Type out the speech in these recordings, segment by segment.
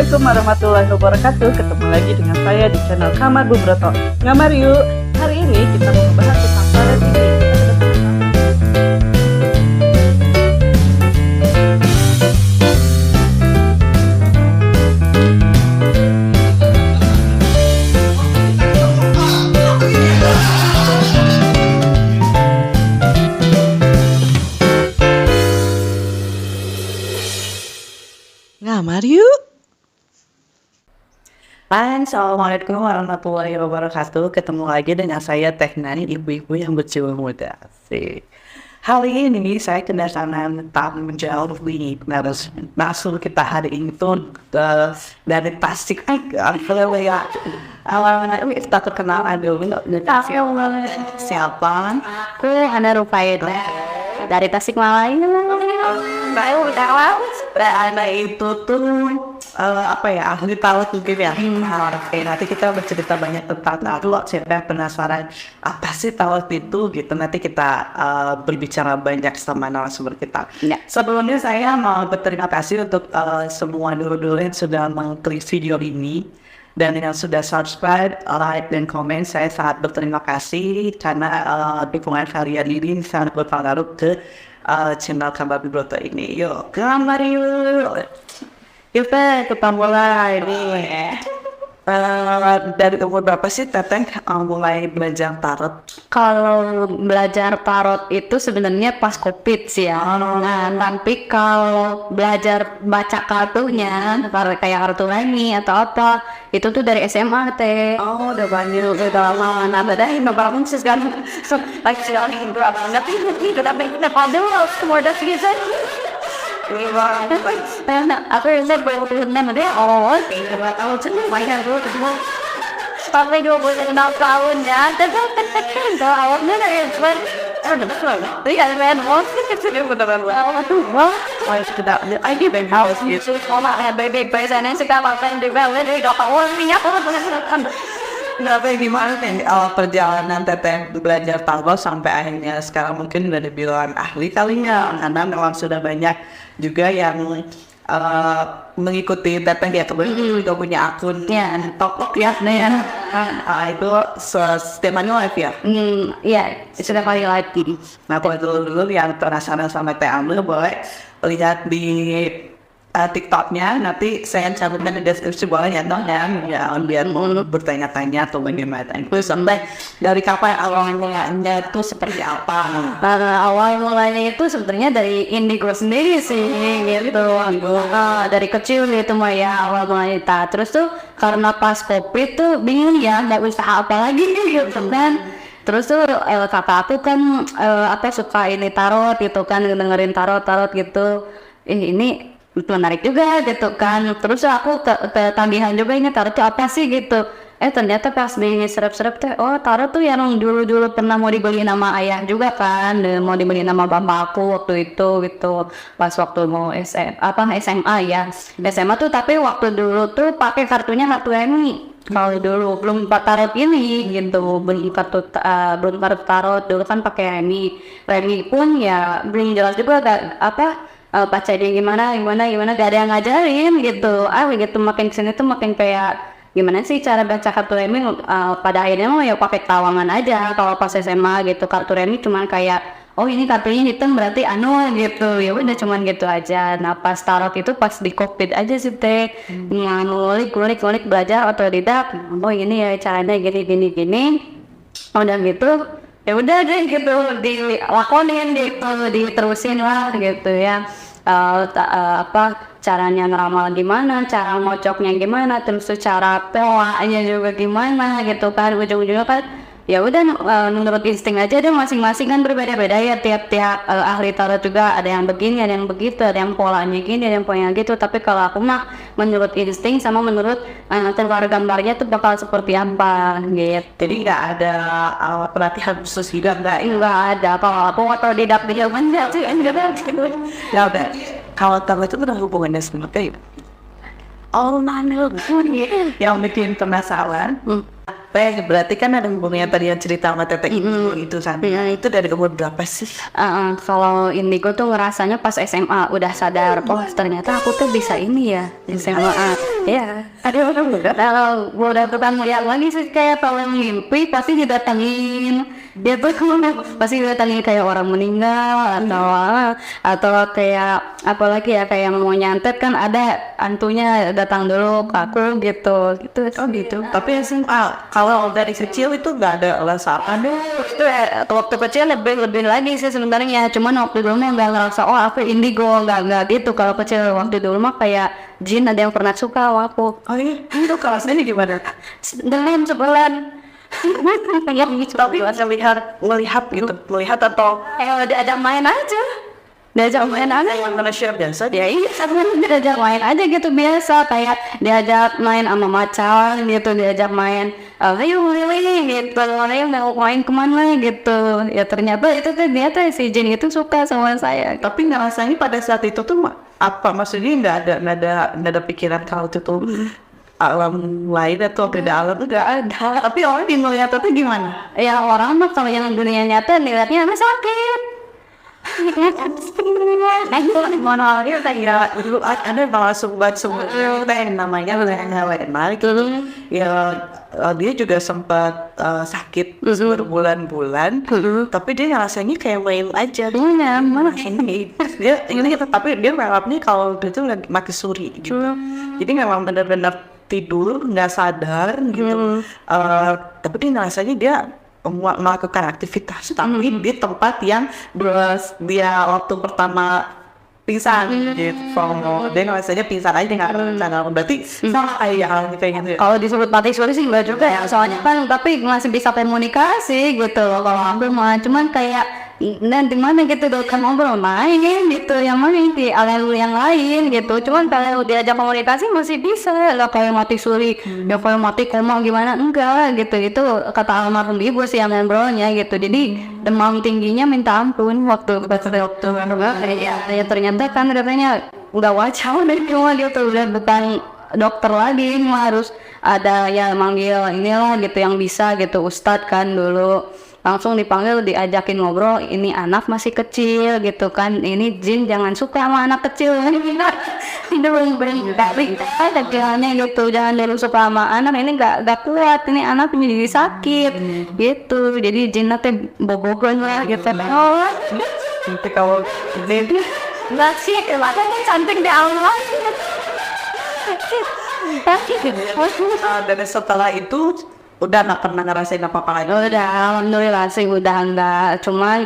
Assalamualaikum warahmatullahi wabarakatuh. Ketemu lagi dengan saya di channel Kamar Bu Broto. Ngamar yuk. Hari ini kita mau membahas tentang planet ini. Ngamar yuk. Assalamualaikum warahmatullahi wabarakatuh. Ketemu lagi dengan saya Teknani, ibu-ibu yang berjiwa muda. Asik. Hari ini saya kedatangan tamu jauh lebih masuk kita hari ini tuh dari Tasik. Awalnya kita terkenal dulu. Siapa? Aku Hana Rufaida dari Tasikmalaya. Anda itu tuh ahli tahu mungkin ya. Oke, nanti kita bercerita banyak tentang tahu. Siapa yang penasaran apa sih tahu itu gitu, nanti kita berbicara banyak sama narasumber kita. Ya. Sebelumnya saya mau berterima kasih untuk semua dulu yang sudah mengklik video ini dan yang sudah subscribe, like, dan komen. Saya sangat berterima kasih karena dukungan kalian ini sangat berpengaruh ke channel Kamar Bu Broto ini. Yuk, Kamar yuk. Kita mulai nih. Dari umur berapa sih Teteh mulai belajar tarot? Kalau belajar tarot itu sebenarnya pas COVID sih ya. Nah, tapi kalau belajar baca kartunya, kayak kartu rani atau apa, itu tuh dari SMA teh. Oh, udah banyak, udah lama. Nah, badai beberapa sih sekarang. Lagi sekali berapa banget ini tapi padahal semua udah segitu. Aku yang berpuluh-puluh dia berapa tahun sih banyak tuh sampai 26 tahun ya. Tapi awalnya dari udah besar. Tapi kan main Ini beneran banget. Sudah, I give them house gitu. sekolah baby biasanya sekarang main di bawah dari dokter minyak Kenapa gimana nih perjalanan Teteh belajar tarot sampai akhirnya sekarang mungkin udah dibilang ahli kalinya, karena memang sudah banyak juga yang mengikuti Teteh ya, kebetulan juga punya akun TikTok ya, itu sistemnya live ya. Iya, sudah kali lagi. Nah, kalau dulu yang penasaran sama Teh Amel boleh lihat di TikToknya, nanti saya cantumkan di deskripsi bawah ya, biar mau bertanya-tanya atau bagaimana. Itu sampai dari kapan awalnya itu seperti apa? Awal mulanya itu sebenarnya dari indigo sendiri sih gitu. Dari kecil gitu mah ya awal mulanya. Terus tuh karena pas COVID tuh bingung ya nggak usaha apa lagi gitu kan. Terus tuh kakak aku kan suka ini tarot gitu kan, dengerin tarot gitu. Ini menarik juga gitu kan. Terus aku ketagihan juga ini tarot itu apa sih gitu. Ternyata pas di serap-serap teh, tarot tuh yang dulu pernah mau dibeli nama ayah juga kan, mau dibeli nama bapak aku waktu itu gitu. Pas waktu mau SMA ya. SMA tuh tapi waktu dulu tuh pakai kartunya kartu remi. Kalau dulu belum tarot ini gitu, beli kartu belum kartu tarot dulu kan pakai remi pun ya belum jelas juga bacanya gimana gak ada yang ngajarin gitu. Gitu makin kesini tuh makin kayak gimana sih cara baca kartu remi. Pada akhirnya mah ya pakai tawangan aja. Kalau pas SMA gitu kartu remi cuman kayak ini kartunya hitam berarti gitu, ya udah cuman gitu aja. Nah pas tarot itu pas di COVID aja sih teh, ngulik belajar otodidak. Ini ya caranya gini udah gitu ya udah deh gitu dilakonin diterusin lah gitu ya. Caranya ngeramal gimana, cara ngocoknya gimana, terus cara polanya juga gimana gitu kan. Ujung-ujungnya kan ya udah menurut insting aja deh, masing-masing kan berbeda-beda ya. Tiap ahli tarot juga ada yang begini, ada yang begitu, ada yang polanya gini, ada yang polanya gitu. Tapi kalau aku mah menurut insting sama menurut tergambar gambarnya tuh bakal seperti apa gitu. Jadi nggak ada pelatihan khusus juga nggak ada. Kalau aku otodidak dia bener sih enggak gitu. Ya udah, kalau tarot itu ada hubungannya sama kayak yang bikin penasaran. Berarti kan ada hubungannya tadi yang cerita sama Teteh itu kan. Itu dari umur berapa sih? Kalau indigo tuh ngerasanya pas SMA udah sadar, oh ternyata aku tuh bisa ini ya SMA. Ya, aduh kalau udah ketemu lihat lagi sih kayak kalau mimpi pasti didatengin. Dia tuh pasti didatengin kayak orang meninggal atau kayak apalagi ya kayak mau nyantet kan ada antunya datang dulu ke aku gitu. Oh gitu. Tapi SMA kalau dari kecil itu nggak ada alasan. Aduh, itu waktu kecil lebih lagi sih sebenarnya. Cuman waktu dulu mah nggak ngerasa oh aku indigo, nggak gitu. Kalau kecil waktu dulu mah kayak jin ada yang pernah suka sama aku. Oh iya, itu kelasnya gimana? Dalam sebulan. Tapi melihat gitu, melihat atau Ada main aja. Diajak main aja. yang share biasa dia. Ya iya, diajak main aja gitu biasa kayak diajak main sama macan gitu, diajak main ayo lili gitu, ayo mau main kemana gitu. Ya ternyata itu tuh dia tuh si Jin itu suka sama saya. Tapi ngerasanya pada saat itu tuh apa maksudnya nggak ada pikiran kalau itu tuh alam lain atau beda alam tuh nggak ada. Tapi orang di melihat itu gimana? Ya orang mah kalau yang dunia nyata dilihatnya emang sakit. Mana dia tadi dulu ada malah sumbat namanya Lena gitu. Ya dia juga sempat sakit berbulan-bulan, tapi dia rasanya kayak main aja. Iya, mana Dia ini tapi dia nganggapnya kalau dia tuh lagi mati suri gitu. Jadi memang benar-benar tidur nggak sadar gitu. Tapi dia rasanya dia melakukan aktivitas tapi di tempat yang dia waktu pertama pingsan gitu. Dia ngerasanya pingsan aja nggak berarti sama kayak gitu. kalau disebut mati suri sih enggak juga ya, soalnya kan tapi masih bisa komunikasi gitu loh kalau aku mah, cuman kayak nanti mana gitu kan ngobrol main gitu yang main di alam yang lain gitu, cuman kalau diajak komunikasi masih bisa lah kayak mati suri ya kalau mati koma gimana enggak gitu. Itu kata almarhum ibu sih yang ngobrolnya gitu, jadi demam tingginya minta ampun waktu ya ternyata kan katanya udah wajar dari rumah gitu, udah bukan dokter lagi, harus ada yang manggil inilah gitu yang bisa gitu, ustadz kan dulu langsung dipanggil diajakin ngobrol, ini anak masih kecil gitu kan, ini jin jangan suka sama anak kecil ini dagangannya gitu, jangan dulu suka sama anak, ini nggak kuat, ini anak jadi sakit gitu, jadi jin nanti bobogon lah gitu. Nanti kalau ini nggak sih, makanya cantik di Allah. dan setelah itu udah nggak pernah ngerasain apa-apa lagi. Udah, alhamdulillah sih udah enggak. Cuman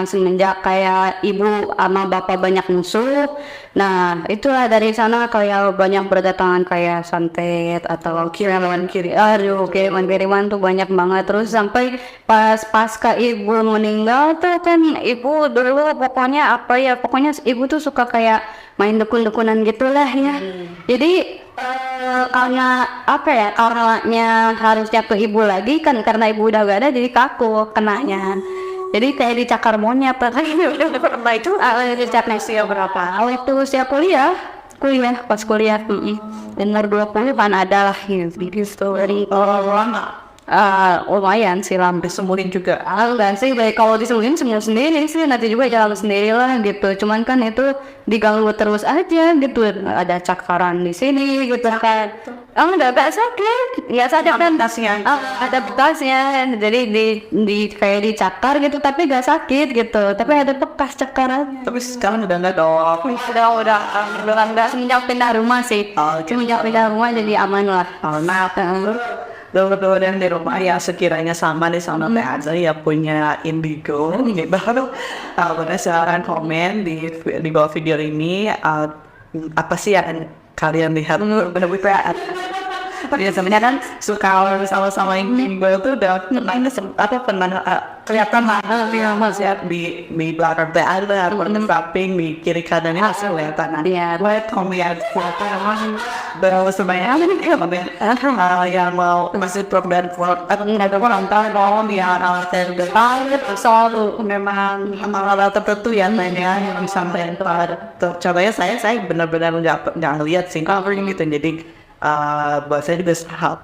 semenjak kayak ibu sama bapak banyak musuh, nah itulah dari sana kayak banyak berdatangan kayak santet atau kiriman kiriman tuh banyak banget. Terus sampai pas pasca ibu meninggal tuh kan ibu dulu pokoknya ibu tuh suka kayak main dukun-dukunan gitulah ya. Jadi karena karenanya harusnya ke ibu lagi kan, karena ibu udah gak ada jadi kaku kenanya, jadi kayak dicakar monyet lagi. Udah pernah itu dicakar usia berapa? Waktu usia pas kuliah umur 20 kan ada lah gitu dari lama lumayan sih lama. disembunyiin juga. Dan sih baik kalau disembunyiin semua sendiri sih, nanti juga jalan sendiri lah gitu. Cuman kan itu diganggu terus aja gitu, ada cakaran di sini gitu kan. Nggak sakit, nggak sakit kan? Ada bekasnya, jadi di kayak dicakar gitu, tapi nggak sakit gitu. Tapi ada bekas cakaran. Tapi sekarang udah nggak dong. Udah nggak, semenjak pindah rumah sih. Semenjak pindah rumah jadi aman lah. Teman-teman di rumah ya sekiranya sama nih sama Teh Aza ya punya indigo gitu. Silahkan komen di bawah video ini apa sih yang kalian lihat benar-benar biasanya kan suka sama-sama indigo itu udah pernah kelihatan lah ya di belakang Teh Aza, di samping di kiri kanannya hasil kelihatan. Lihat komen berapa sebanyak yang mau masih program ada orang tahu yang alasan selalu memang hal tertentu ya mainnya yang disampaikan contohnya saya benar-benar nggak lihat sih cover gitu, jadi buat saya juga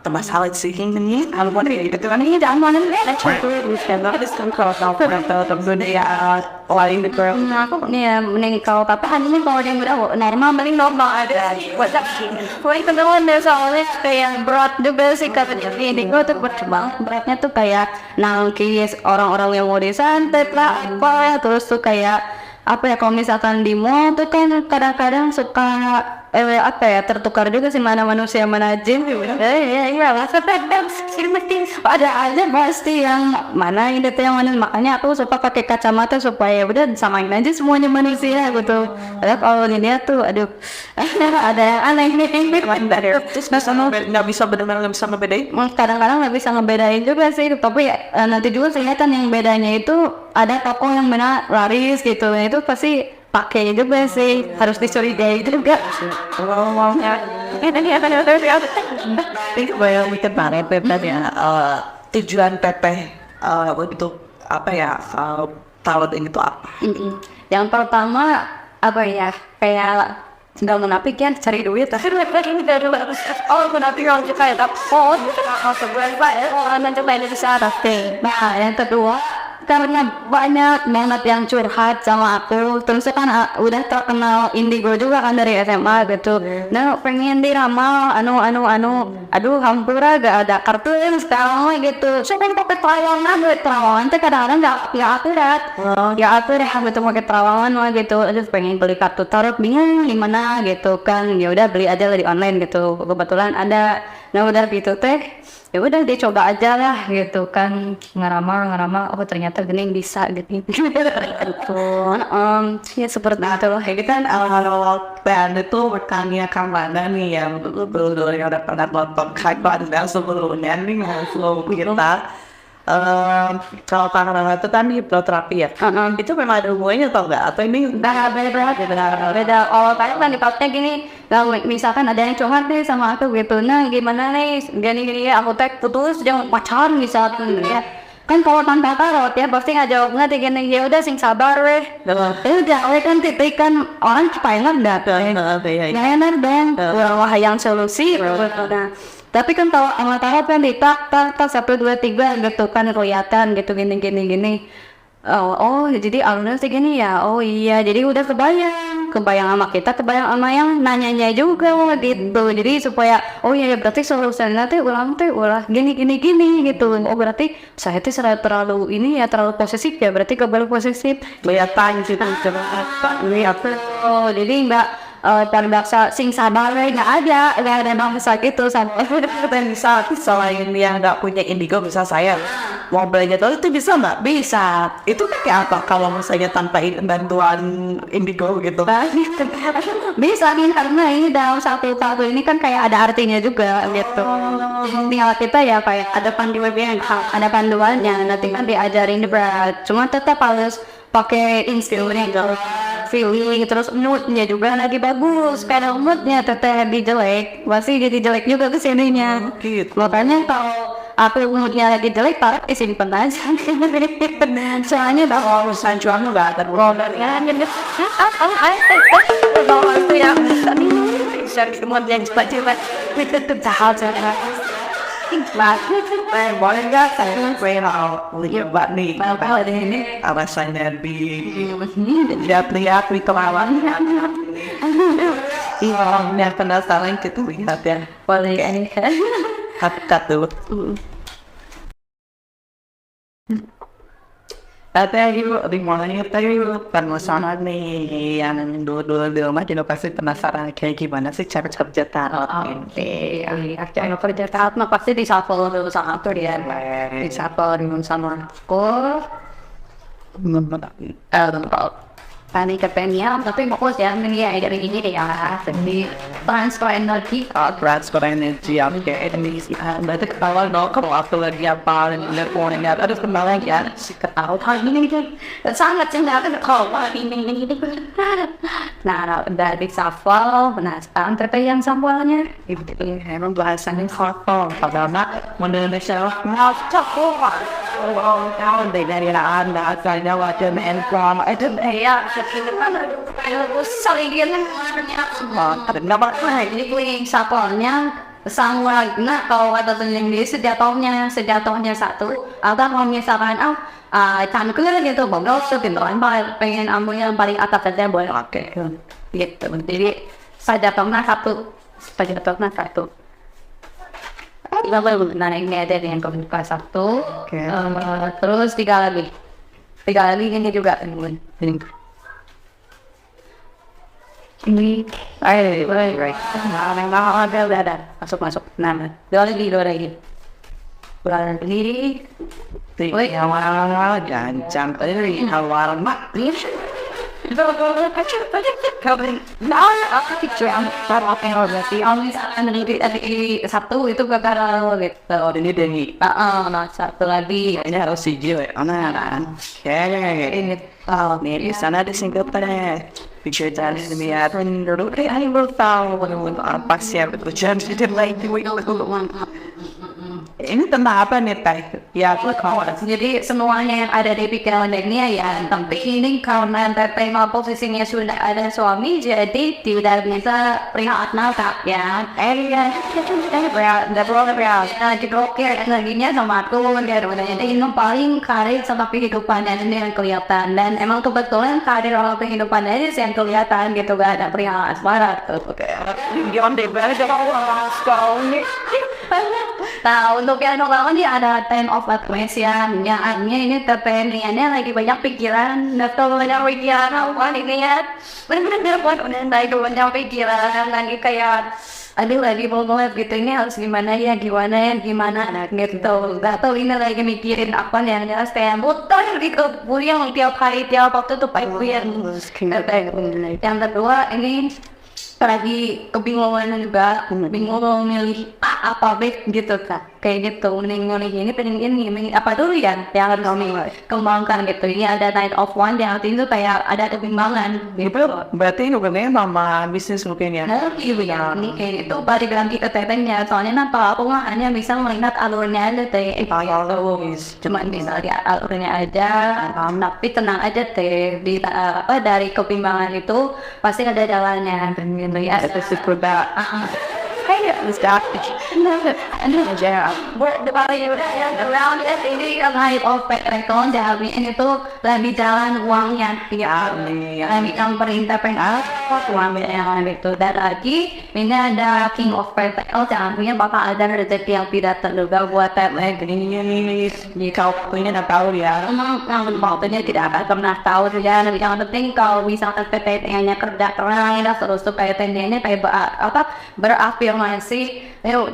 termasalah sih ini kalau mau itu kan Ini jangan mana lain di aku nih ya mending kalau papa ini kalau dia udah normal mending normal ada WhatsApp gue ketemuan deh soalnya kayak berat juga sih katanya ini gue tuh beratnya tuh kayak nangkis orang-orang yang mau disantet lah apa terus tuh kayak apa ya kalau misalkan di mall tuh kan kadang-kadang suka apa ya tertukar juga sih mana manusia mana jin iya lah ada aja pasti yang mana ini tuh yang mana makanya aku suka pakai kacamata supaya udah samain aja semuanya manusia gitu. Padahal kalau dilihat tuh aduh ada yang aneh nih terus nggak bisa benar-benar nggak bisa ngebedain. kadang-kadang nggak bisa ngebedain juga sih tapi nanti juga kelihatan yang bedanya itu ada toko yang benar laris gitu itu pasti pakai juga sih harus dicurigai juga. Ini bayang weekend banget ya tujuan Teteh untuk apa ya tahun ini tuh apa? Yang pertama apa ya kayak nggak munafik ya cari duit oh munafik orang kayak oh sebenarnya mencoba dari sana. Nah yang kedua karena banyak banget yang curhat sama aku terus kan udah terkenal indigo juga kan dari SMA gitu nah pengen diramal aduh hampura gak ada kartu sekarang gitu saya pengen pakai terawangan tuh kadang-kadang gak akurat gitu pakai terawangan gitu aduh pengen beli kartu tarot bingung gimana gitu kan ya udah beli aja di online gitu kebetulan ada nah udah gitu teh ya udah dicoba aja lah gitu kan ngeramal oh ternyata gini bisa gitu ya seperti itu loh Ini kan awal-awal band itu bertanya ke mana nih yang betul-betul yang udah pernah nonton Kaipan dan sebelumnya nih langsung kita kalau karena itu kan hipnoterapi ya itu memang ada hubungannya atau enggak atau ini beda awal kali kan dipaknya gini nah, misalkan ada yang curhat nih sama aku gitu nah gimana nih gini ya aku tag putus jangan pacaran misalkan ya kan kalau tanpa tarot ya pasti ngajawabnya gini ya udah sing sabar weh udah kan titik kan orang kepaingan datang ya enak dong wah yang solusi nah tapi kan kalau sama tarot kan ditak 1, 2, 3 gitu kan kelihatan gitu gini oh jadi alurnya sih gini ya oh iya jadi udah kebayang sama kita kebayang sama yang nanyanya juga gitu jadi supaya oh iya berarti solusinya ulah gini gitu oh berarti saya tuh terlalu ini ya terlalu posesif ya berarti kebalik posesif kelihatan gitu lihat oh jadi mbak terpaksa sing sabar nggak ada bangsa gitu sama bisa selain yang nggak punya indigo bisa saya mau belajar itu bisa nggak bisa itu kayak apa kalau misalnya tanpa bantuan indigo gitu bisa nih karena ini dalam satu ini kan kayak ada artinya juga gitu tinggal kita ya kayak ada panduannya nanti kan diajarin berat cuma tetap harus pakai instrumen feeling terus moodnya juga lagi bagus karena moodnya teteh jelek pasti jadi jelek juga kesininya gitu. Makanya kalau aku moodnya lagi jelek taruh disimpan aja soalnya kalau misalnya cuaca nggak ada kalau itu yang mood yang cepat itu tahap boleh nggak saya pengen lihat nih ini rasanya lihat di kelawan yang penasaran kita lihat ya boleh kat tuh Tadi di mulanya tadi penasaran nih yang dulu di rumah jadi pasti penasaran kayak gimana sih cara kerja tarot ini. Cara kerja tarot mah pasti disapel dulu sama aku dia. Disapel dengan sama aku. Panik kepengen tapi fokus ya ini ya dari ini ya jadi transfer energi oke ini berarti kalau aku lagi apa teleponnya ada kembali ya si ketahu ini sangat cenderung kalau ini nah dari shuffle nah sekarang terkait yang sampelnya emang bahasanya hardcore karena Indonesia mau cakap dari anak saya wajar menkom itu Iya, terus saling kenapa ini kuing saponnya sang nah kalau kata sendiri sejatuhnya satu atau kalau misalkan cantik gitu bodoh sepintuan pengen ambil yang paling atas saja boleh gitu jadi sejatuhnya satu Iba naik ini ada yang kebuka satu terus tiga lagi ini juga ini right ada masuk nah dua lagi jangan dari awal mak satu itu gara-gara gitu ini dari satu lagi ini harus hijau ya anak ini nih sana ada singkatannya picture dan lihat dulu saya baru tahu apa sih yang berjalan di lagi ini tentang apa nih Teh? Ya aku jadi semuanya yang ada di pikiran ini ya tapi ini karena tema posisinya sudah ada suami jadi tidak bisa lihat nafas ya diblokir energinya sama aku jadi ini paling karir sama kehidupannya ini yang kelihatan dan emang kebetulan karir sama kehidupannya ini yang kelihatan gitu gak ada perihal asmara Dion deh banget orang sekarang ini nah untuk yang orang ini ada 10 of Aquarius yang artinya ini terpengennya lagi banyak pikiran atau banyak pikiran apa ini ya bener-bener buat lagi banyak pikiran lagi kayak aduh lagi mau gitu ini harus gimana ya gitu gak tau ini lagi mikirin apa yang jelas kayak muter di kebun tiap hari tiap waktu tuh yang kedua ini lagi kebingungan juga bingung mau milih apa baik gitu kan kayak gitu milih ini pengen ini apa dulu ya yang harus kembangkan gitu ini ada Nine of Wands yang artinya itu kayak ada kebimbangan gitu berarti nukernya mama bisnis mungkin ya iya ini kayak gitu balik lagi ke tetenya soalnya apa aku nggak hanya bisa melihat alurnya aja teh cuma bisa lihat alurnya aja tapi tenang aja teh dari kebimbangan itu pasti ada jalannya gitu ya itu super bad kayak around it ini light of Pentacle jadi ini tuh lagi jalan uangnya lagi yang perintah uang yang itu dan lagi ini ada King of Pentacle artinya bakal ada rezeki yang tidak terduga buat ini kau punya tahu ya yang waktunya tidak akan pernah tahu ya yang penting kalau misalkan PT-nya kerja keras terus tuh PT-nya kayak berafirmasi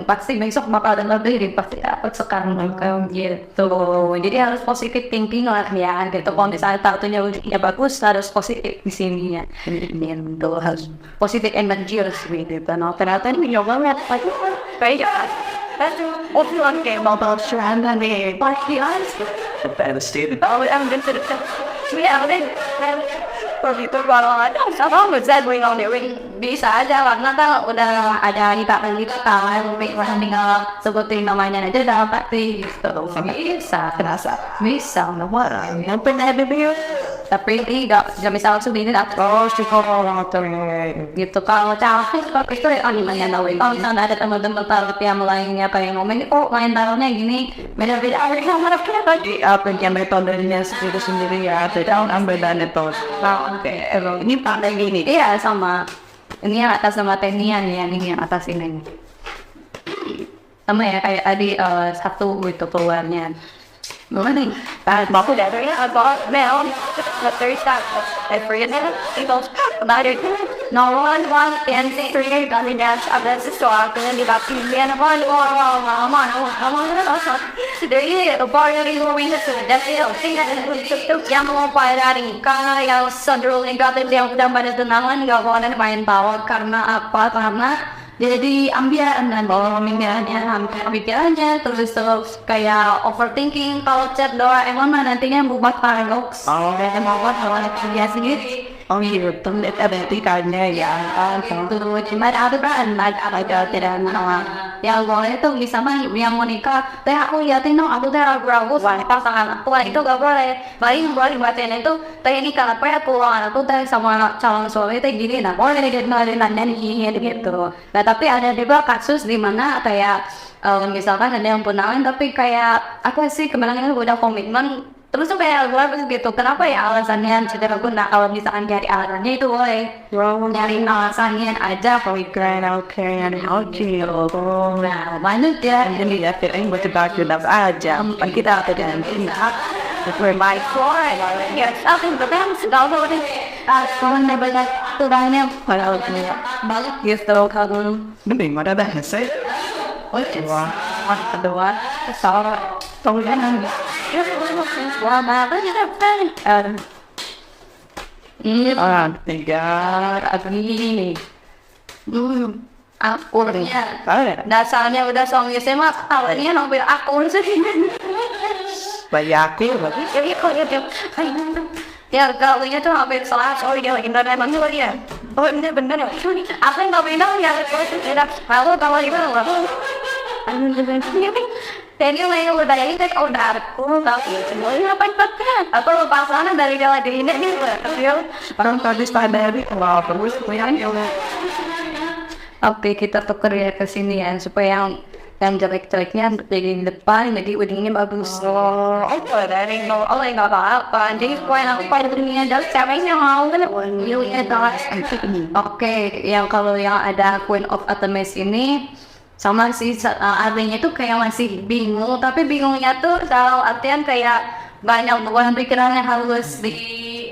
pasti besok bakal ada lebih pasti dapat sekarang kayak gitu jadi harus positif thinking lah ya gitu kalau misalnya tahunya ujungnya bagus harus positif di sini ya itu harus positif energi harus gitu nah ternyata ini nyoba kayak orang kayak mau serangga nih pasti harus devastated I'm just itu kalau ada sama bisa bisa aja karena kan udah ada nikah kan tinggal sebutin namanya aja udah pasti gitu bisa yang pernah bibir tapi tidak bisa langsung ini cukup orang gitu kalau cawapres kalau itu gimana tahu kalau misalnya ada teman-teman taruh yang lainnya kayak ngomong main taruhnya gini beda-beda di apa yang metodenya sendiri ya tidak ambil dan itu ini pandai gini iya sama ini yang atas sama teknian ya ini yang atas ini sama ya kayak tadi satu itu keluarnya gimana nih? Baku dari atau Mel, dari start, every day, people about it. No one wants to see three kali dance ada sesuatu yang dibakti dia nama jadi upaya dari luar sudah tinggal untuk yang mau dari karena yang sendiri negatif yang udah pada tenangan nggak boleh main bawah karena apa karena jadi ambilan dan bawa pikirannya terus kayak overthinking kalau chat doa emang nantinya buat paradoks emang buat dia sendiri Oh gitu, etikanya ya. gitu. Cuma ada kan ada tidak yang boleh tuh misalnya yang mau nikah teh aku liatin dong aku teh ragu-ragu sama pasangan aku itu gak boleh paling boleh buatin itu teh ini kenapa ya keuangan aku teh sama calon suami teh gini nah boleh dikenalin gini gitu. Nah tapi ada juga kasus di mana kayak misalkan ada yang tunangan tapi kayak apa sih kemarin udah komitmen terus tuh kayak gue gitu kenapa ya alasannya cedera gue nah kalau misalkan nyari alasannya itu boleh nyari alasannya aja kalau nah lanjut ya Jadi ya feeling berdebat aja. Kan kita ada dan my friend ya something berbeda segala macam kalau banyak tunangannya banyak gitu kalau mending mana dah sih? oh kedua salah tolong wah makanya kan Tiga. ini akurnya dasarnya udah suami saya mah awalnya ngambil akur sih Banyak ya gaulnya tuh hampir salah sorry dia lagi internet mana lagi ya oh bener ya aku nggak bilang ya kalau gimana lah jadi yang udah ini kan udah aku tahu ya semuanya apa aku lupa sana dari jalan di ini dia orang tadi sadari kalau terus yang oke kita tuker ya ke sini ya supaya yang jelek-jeleknya jadi depan jadi ujungnya bagus dari nol nggak apa-apa jadi supaya aku pada dunia jelek ceweknya mau kan oke yang kalau yang ada Queen of Artemis ini sama sih artinya tuh kayak masih bingung tapi bingungnya tuh dalam artian kayak banyak bukan pikirannya harus di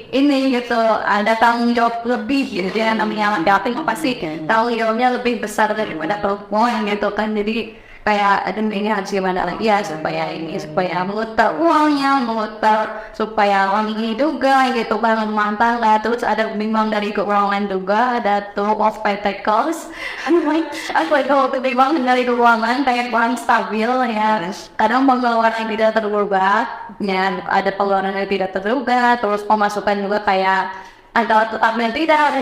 ini gitu ada tanggung jawab lebih gitu ya namanya laki-laki pasti tanggung jawabnya lebih besar daripada perempuan gitu kan jadi kayak ada ini harus gimana lagi ya supaya muter uangnya muter supaya uang ini juga gitu kan mantan lah terus ada bimbang dari keuangan juga ada two of pentacles aku kalau bimbang dari keuangan kayak kurang stabil ya kadang pengeluaran yang tidak terduga ya ada pengeluaran yang tidak terduga terus pemasukan juga kayak antara tetap dan tidak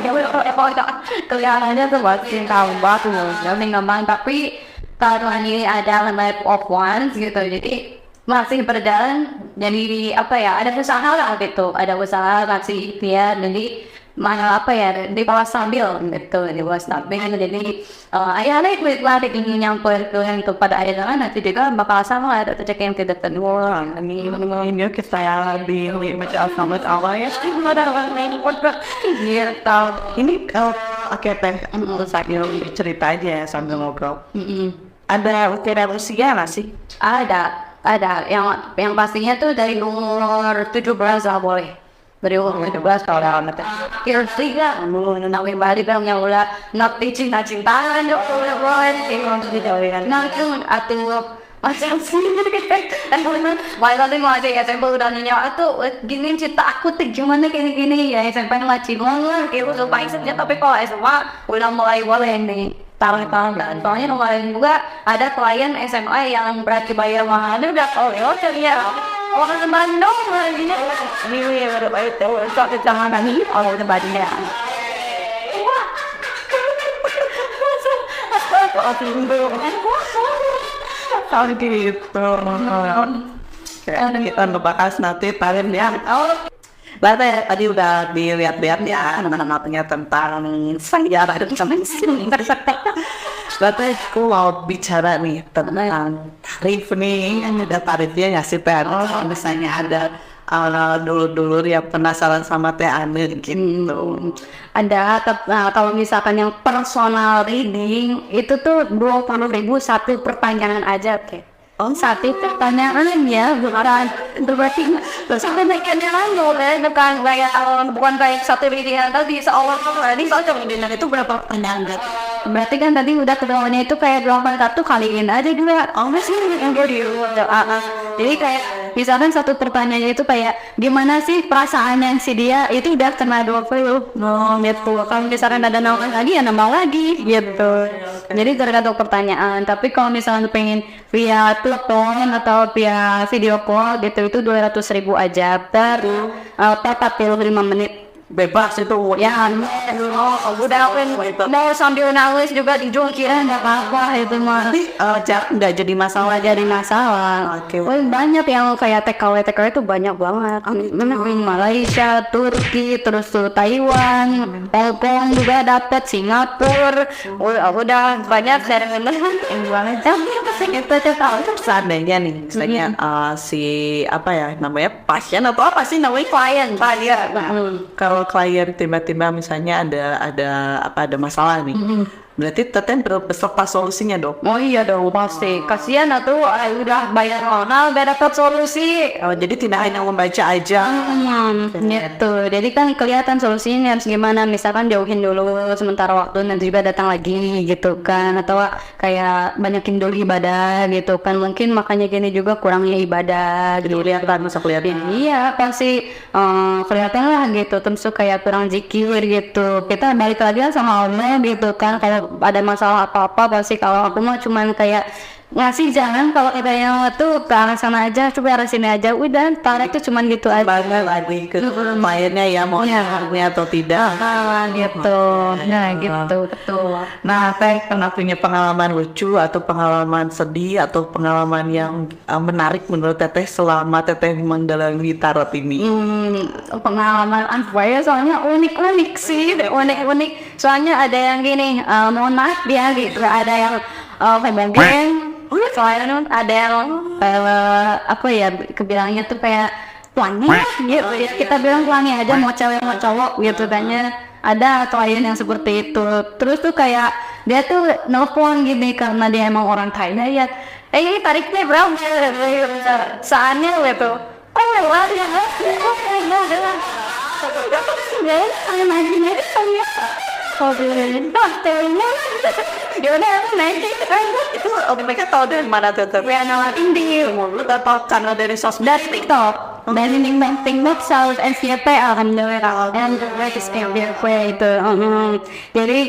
kelihatannya tuh masih tambah tuh nggak tapi kalau ini ada life of ones gitu jadi masih berjalan jadi apa ya ada usaha lah gitu ada usaha masih ikhtiar jadi mana apa ya di bawah stabil gitu di bawah stabil jadi ayahnya ikut latih ini yang pada akhirnya nanti juga bakal sama ada terjadi yang tidak terduga ini kita di macam sama awal ya ini kalau akhirnya saya cerita aja sambil ngobrol ada usia nggak sih ada yang pastinya tuh dari umur 17 lah boleh dari umur 17 kalau udah anak kira tiga nawin balik dong yang udah nanti cinta-cintaan dong nanti atau macam sih kan banyak tadi mau aja SMP udah nanya tuh gini cinta aku tuh gimana gini ya SMP ngacin banget kayak udah paling sejak tapi kalau SMA udah mulai boleh nih tahun-tahun dan soalnya kemarin juga ada klien SMA yang berarti bayar mahal udah ya orang Bandung lagi ini udah bayar tuh soal jangan nih kalau udah bayar tahun gitu kita ngebahas nanti paling ya Berarti tadi udah dilihat-lihat ya anak-anaknya tentang sejarah itu sama Berarti aku mau bicara nih tentang tarif nih ada tarifnya ya sih Teh misalnya ada dulu yang penasaran sama Teh Ane gitu ada kalau misalkan yang personal reading itu tuh 20.000 satu pertanyaan aja satu pertanyaan ya beneran berarti sebenarnya bukan kayak bukan kayak satu video tadi seolah tadi soal dengan itu berapa pertanyaan berarti kan tadi udah ketemuannya itu kayak 81 kaliin aja juga masih jadi kayak misalkan satu pertanyaannya itu kayak gimana sih perasaannya si dia itu udah kena 20 gitu kalau misalkan ada nambah lagi ya nambah lagi gitu jadi tergantung pertanyaan tapi kalau misalkan pengen via telepon atau via video call gitu itu 200.000 aja per 45 menit bebas itu. Ya, udah mau sambil nangis juga dijungkirin nggak apa-apa itu mah. Tapi nggak jadi masalah. Jadi masalah. Oke. Wah, banyak yang kayak TKW itu banyak banget. Malaysia, Turki, terus tuh Taiwan, Hong Kong juga dapet, Singapura. Udah banyak dari mana? Itu terus seandainya nih, misalnya si apa ya namanya pasien atau apa sih namanya klien. Kalau klien tiba-tiba misalnya ada masalah nih, berarti teteh beserta solusinya dong. Oh iya dong pasti. Kasihan atuh udah bayar mahal biar dapat solusi. Jadi tidak hanya membaca aja. Gitu. Jadi kan kelihatan solusinya harus gimana. Misalkan jauhin dulu sementara waktu, nanti juga datang lagi gitu kan. Atau kayak banyakin dulu ibadah gitu kan. Mungkin makanya gini juga kurangnya ibadah. Jadi kelihatan masa kelihatan. Iya pasti kelihatan lah gitu. Terus kayak kurang zikir gitu. Kita balik lagi sama Allah gitu kan. Kalau ada masalah apa-apa pasti kalau aku mah cuman kayak ngasih jalan, kalau kita yang tuh ke arah sana aja, coba arah sini aja, udah tarik tuh cuman gitu aja. Banget lagi ke kliennya ya mau nyaranya atau tidak. Gitu. Nah gitu betul. Nah teh pernah punya pengalaman lucu atau pengalaman sedih atau pengalaman yang menarik menurut teteh selama teteh mendalangi tarot ini? Pengalaman apa ya, soalnya unik-unik sih, unik-unik. Soalnya ada yang gini, mohon maaf ya gitu, ada yang kayak soalnya ada yang apa ya kebilangnya tuh kayak pelangi gitu ya, kita bilang pelangi aja mau cewek mau cowok gitu kayaknya. Ada klien yang seperti itu, terus tuh kayak dia tuh nelfon gini karena dia emang orang Thailand ya, ini tariknya berapa saatnya gitu. Oh lewat ya, Itu mereka tahu dari mana teteh? Karena dari sosmed dari TikTok, dari TikTok South SCP alhamdulillah, and the rest itu. Jadi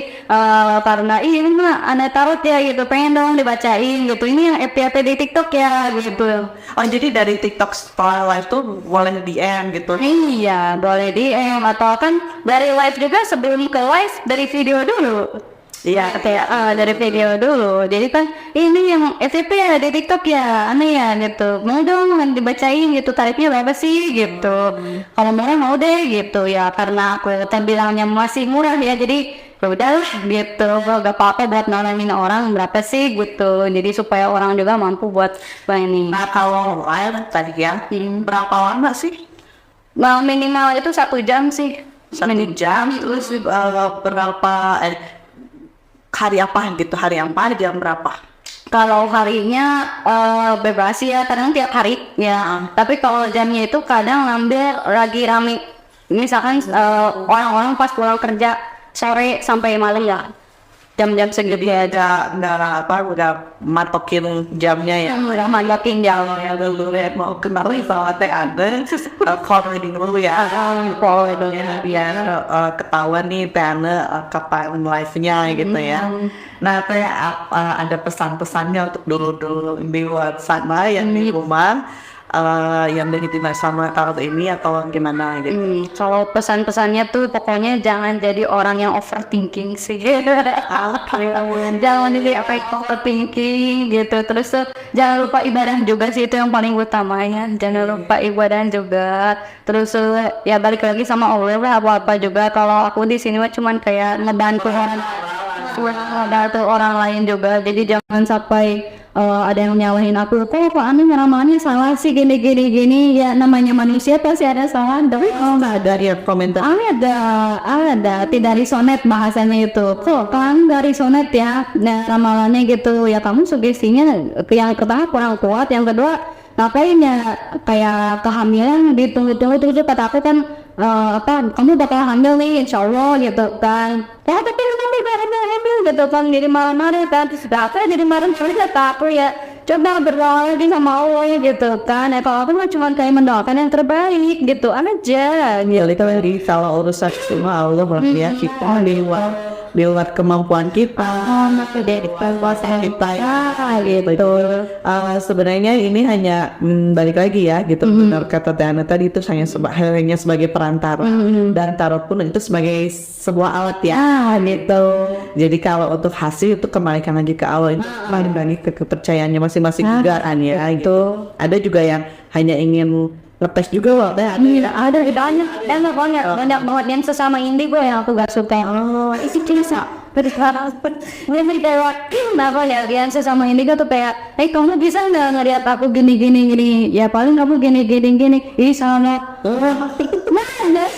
karena ini mah aneh tarot ya gitu, pengen dong dibacain gitu. Ini yang FYP di TikTok ya gitu. Oh jadi dari TikTok setelah live tuh boleh DM gitu? Iya boleh DM, atau kan dari live juga, sebelum ke live dari video dulu. Iya kayak dari video dulu. Jadi kan ini yang FTP ya di TikTok ya, aneh ya gitu. Mau dong dibacain gitu, tarifnya berapa sih gitu. Kalau murah mau deh gitu ya, karena aku bilangnya masih murah ya, jadi ya udah gitu. Gak apa-apa buat nolongin orang berapa sih gitu. Jadi supaya orang juga mampu buat ini. Nah kalau live tadi ya, berapa lama sih? Nah, minimal itu 1 jam sih. 1 jam terus berapa hari apa gitu, hari apa jam berapa? Kalau harinya bebas ya, kadang tiap hari ya. Tapi kalau jamnya itu kadang ngambil lagi rame. Misalkan orang-orang pas pulang kerja sore sampai malam ya. Jam-jam segitu ya. Udah matokin jamnya ya. Udah matokin jam. Ya dulu ya mau kemarin bahwa teh ada recording dulu ya. Biar ketahuan nih Tana kapan live-nya gitu ya. Nah teh ada pesan-pesannya untuk dulu di luar sana yang di rumah yang dari sama tarot ini atau gimana gitu? Kalau pesan-pesannya tuh pokoknya jangan jadi orang yang overthinking sih. Jangan jadi overthinking gitu. Terus tuh jangan lupa ibadah juga sih, itu yang paling utamanya. Jangan lupa ibadah juga. Terus ya balik lagi sama Allah lah, apa-apa juga. Kalau aku di sini mah cuman kayak ngebantu orang lain juga. Jadi jangan sampai ada yang nyalahin aku, kok aneh ramalannya salah sih gini ya, namanya manusia pasti ada salah. Tapi nggak ada ya komentar? Ada tidak resonet bahasanya itu. Kok kan nggak resonet ya? Nah ramalannya gitu ya, kamu sugestinya yang pertama kurang kuat, yang kedua ngapain ya kayak kehamilan ditunggu-tunggu itu kata aku kan kamu bakal hamil nih insyaallah gitu kan. Ya tapi nanti hamil gitu kan, jadi marah-marah kan. Terus apa jadi marah-marah kata aku ya, coba berdoa lagi sama Allah gitu kan. Ya kalau aku mah cuma kayak mendoakan yang terbaik gitu aja. Ya itu lagi kalau urusan semua Allah ya kita lewat di luar kemampuan kita. Maka dari kekuasaan Kita gitu. sebenarnya ini hanya balik lagi ya gitu, benar kata Tiana tadi, itu hanya hanya sebagai perantara, dan tarot pun itu sebagai sebuah alat ya. Gitu. Jadi kalau untuk hasil itu kembalikan lagi ke awal, itu kembali lagi ke kepercayaannya masing-masing juga kan ya gitu. Ada juga yang hanya ingin ngetes juga loh, Ada banyak banget yang sesama indigo yang aku gak suka. Isi cerita bener kayak kenapa ya yang sesama indigo tuh kayak kamu bisa nggak ngeliat aku gini ya paling kamu gini ih sama mana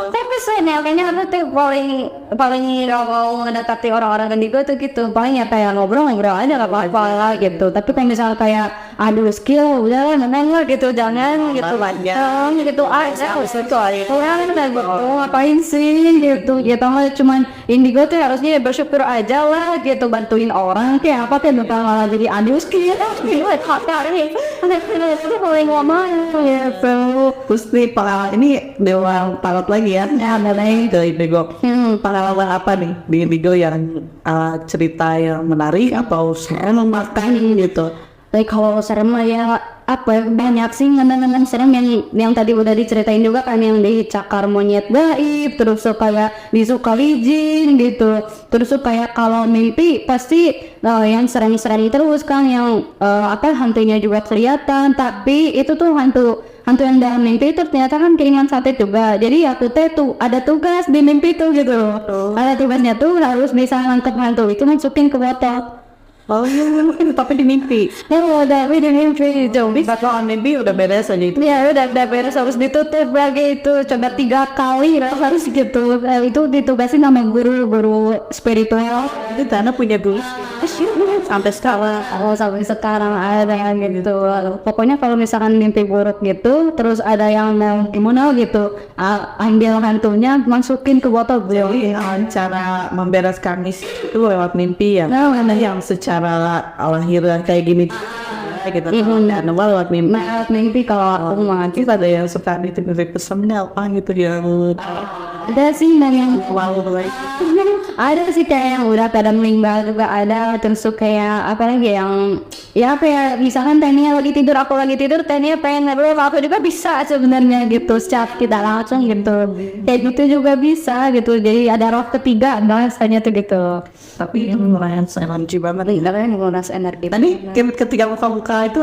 tapi kayaknya aku tuh paling kalau mendekati orang-orang indigo tuh gitu paling ya kayak ngobrol aja gak apa-apa lah gitu. Tapi kalau misalnya kayak aduh skill udah menang lah gitu, jangan gitu banyak gitu aja orang ngapain sih gitu ya, tau gak, cuman indigo tuh harusnya bersyukur aja lah gitu, bantuin orang kayak apa tuh bakal malah jadi aduh skill boleh ngomong gitu. Terus nih ini dewa tarot lagi ya, ada lagi ke indigo. Pengalaman apa nih di indigo yang cerita yang menarik atau serem memakan gitu? Tapi kalau serem ya apa banyak sih ngenang serem yang tadi udah diceritain juga kan, yang dicakar monyet gaib, terus supaya disukali jin gitu, terus supaya kalau mimpi pasti yang serem-serem terus kan, yang hantunya juga kelihatan, tapi itu tuh hantu yang dalam mimpi itu ternyata kan keinginan sate juga. Jadi aku tuh ada tugas di mimpi tuh gitu. Ada tugasnya tuh harus bisa nangkep hantu itu masukin ke botol. Oh iya, tapi di mimpi. Ya udah, di mimpi itu. Kalau mimpi udah beres aja itu. Ya udah beres, harus ditutup lagi itu. Coba 3 kali harus gitu. Itu ditugasin sama guru spiritual. Itu Tiana punya guru sampai sekarang. Sampai sekarang ada yang gitu. Pokoknya kalau misalkan mimpi buruk gitu, terus ada yang mau gimana gitu, ambil hantunya masukin ke botol beliau. Cara membereskan misi itu lewat mimpi ya. Nah, yang secara lahiriah kayak gini gitu. Dan lewat mimpi kalau aku mah kita ada yang suka dititip pesannya apa gitu yang ada sih yang wow ada sih kayak yang udah pada meninggal juga ada, terus kayak apa lagi yang ya kayak misalkan Tania lagi tidur, aku lagi tidur, Tania pengen ngobrol, aku juga bisa sebenarnya gitu, secara kita langsung gitu, kayak gitu juga bisa gitu. Jadi ada roh ketiga bahasanya tuh gitu. Tapi yang merasa energi banget nih. Kan nguras energi. Tadi ketika muka itu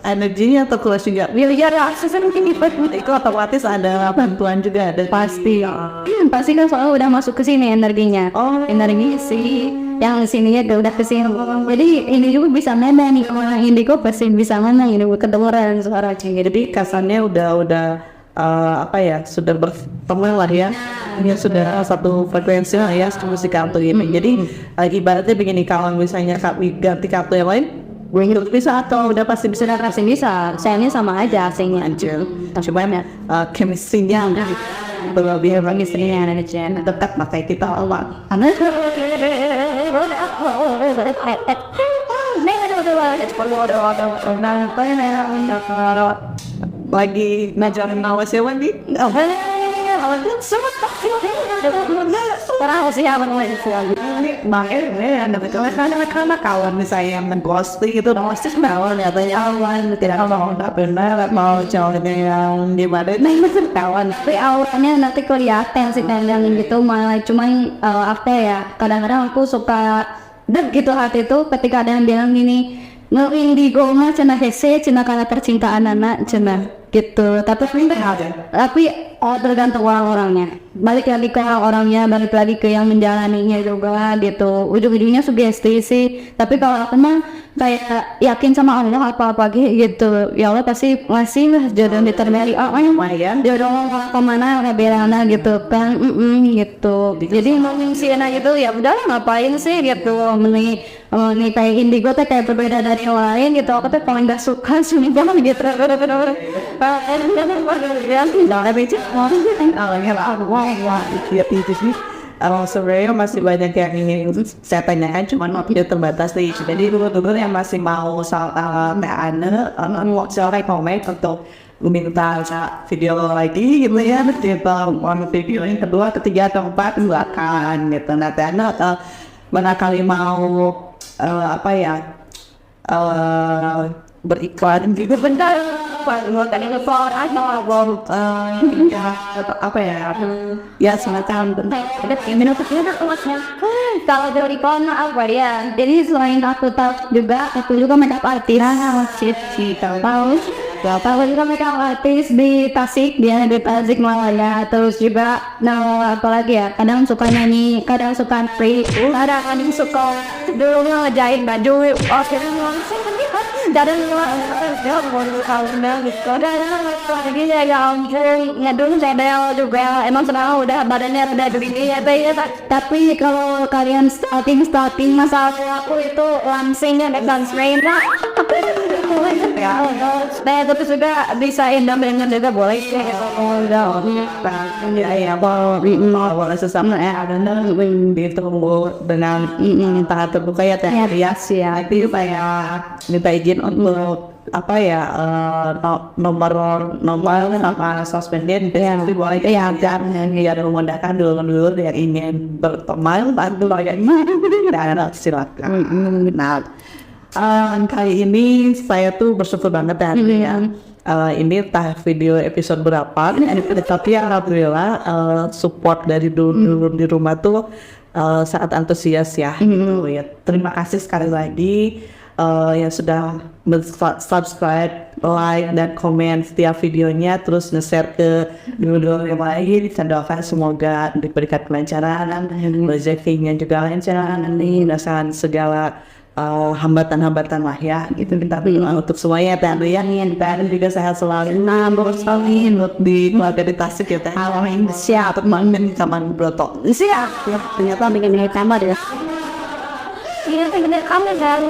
energinya atau kelas juga? Miliar aksesan Itu otomatis ada bantuan juga, ada pasti. Pasti kan soalnya udah masuk ke sini energinya. Energi sih yang sininya udah ke sini. Jadi ini juga bisa menang nih, orang indigo pasti bisa menang, ini kedengeran suara gitu. Jadi kasarnya udah sudah bertemu lah ya. Ini sudah satu frekuensi lah ya musik kartu ini. Jadi ibaratnya begini, kalau misalnya ganti kartu yang lain, gue hidup bisa atau udah pasti bisa Asing bisa, sayangnya sama aja asingnya. Coba chemistry-nya berlebih lagi Istrinya ada Jen. tetap pakai kita awal. Lagi ngajarin awas ya Wendy. Sekarang sih apa namanya Karena kawan saya yang ghosting itu pasti kawan katanya awan tidak mau benar mau cowok yang gimana kawan, tapi auranya nanti kelihatan sih yang gitu, malah cuman kadang-kadang aku suka gitu hati tuh ketika ada yang bilang gini, indigo mah cenah hese cenah karena percintaan anak cenah gitu, tapi tergantung orang-orangnya, balik lagi ke orangnya, balik lagi ke yang menjalaninya juga gitu. Ujung-ujungnya sugesti sih, tapi kalau aku mah kayak yakin sama Allah apa-apa gitu, ya Allah pasti ngasih lah jodoh ditermeli jodoh kemana berana gitu kan. Gitu. Jadi ngomongin si enak gitu ya udah ngapain sih gitu, nih kayak indigo tuh kayak berbeda dari yang lain gitu. Aku tuh paling gak suka sih banget gitu. Sebenarnya masih banyak yang ingin saya tanyakan, cuman waktunya terbatas nih. Jadi dulu yang masih mau soal seorang komen untuk minta video lagi gitu ya, video yang kedua, ketiga, atau keempat akan gitu. Nanti barangkali mau beriklan gitu bentar ya semacam kalau dari kono apa ya, jadi selain aku tahu juga makeup artist tahu juga makeup artist di Tasik, dia di Tasik Malaya. Terus juga apalagi ya, kadang suka nyanyi, kadang suka free, kadang suka dulu ngejahit baju, dari lagi saya ngedung saya juga emang sekarang udah badannya udah gini ya, tapi kalau kalian starting masa aku itu langsingnya dan strain lah tapi sudah bisa indah dengan juga boleh boleh sesama ditunggu dengan tahap terbuka ya teh ya tapi supaya minta izin untuk nomor sama sosmednya itu boleh ya jangan ya memudahkan dulu yang ingin berteman bantu dan silakan. Nah kali ini saya tuh bersyukur banget ya. Ini entah video episode berapa, tapi alhamdulillah support dari dulu di rumah tuh sangat antusias ya. Gitu ya. Terima kasih sekali lagi yang sudah subscribe, like dan komen setiap videonya, terus nge-share ke dulu yang lain. Saya doakan semoga diberikan kelancaran, rezekinya juga lancar, dan segala hambatan-hambatan lah ya gitu. Kita berdoa untuk semuanya tadi ya, dan juga sehat selalu. Sekali di keluarga di Tasik ya teh. Siap main sama Broto. siap ternyata bikin tambah deh. Iya kamu kan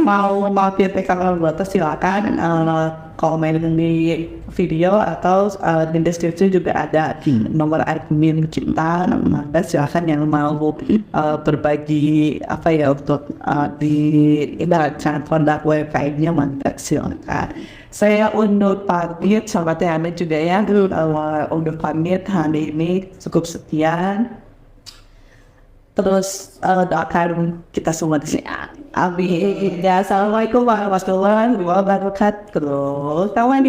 mau feedback kalau Broto silakan komen di video atau di deskripsi juga ada nomor admin kita. Maka silakan yang mau berbagi untuk di ibaratkan produk website-nya, maka silakan. Saya undur pamit, sahabat yang juga ya, undur pamit hari ini cukup sekian. Terus doakan kita semua di sini. Amin. Ya, assalamualaikum warahmatullahi wabarakatuh. Kawan